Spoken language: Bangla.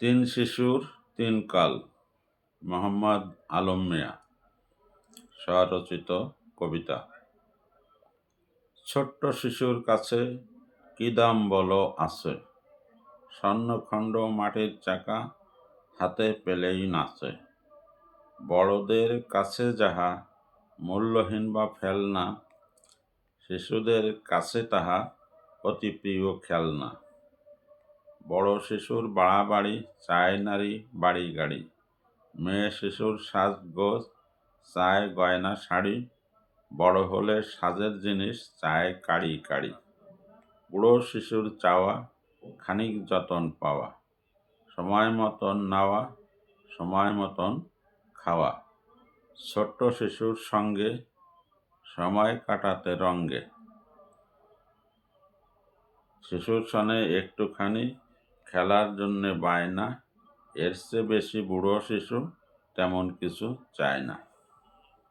তিন শিশুর তিন কাল, মোহাম্মদ আলম মিয়া স্বরচিত কবিতা। ছোট্ট শিশুর কাছে কি দাম বলো আছে, স্বর্ণখণ্ড মাটির চাকা হাতে পেলেই নাচে। বড়দের কাছে যাহা মূল্যহীন বা ফেলনা, শিশুদের কাছে তাহা অতি প্রিয় খেলনা। বড় শিশুর বাড়াবাড়ি চায় নারী বাড়ি গাড়ি, মেয়ে শিশুর সাজগোজ চায় গয়না শাড়ি, বড় হলে সাজের জিনিস চায় কাড়ি কাড়ি। বুড়ো শিশুর চাওয়া খানিক যতন পাওয়া, সময় মতন নাওয়া সময় মতন খাওয়া। ছোট্ট শিশুর সঙ্গে সময় কাটাতে রঙ্গে, শিশুর সনে একটুখানি খেলার জন্যে বায়না, এর চেয়ে বেশি বুড়ো শিশু তেমন কিছু চায় না।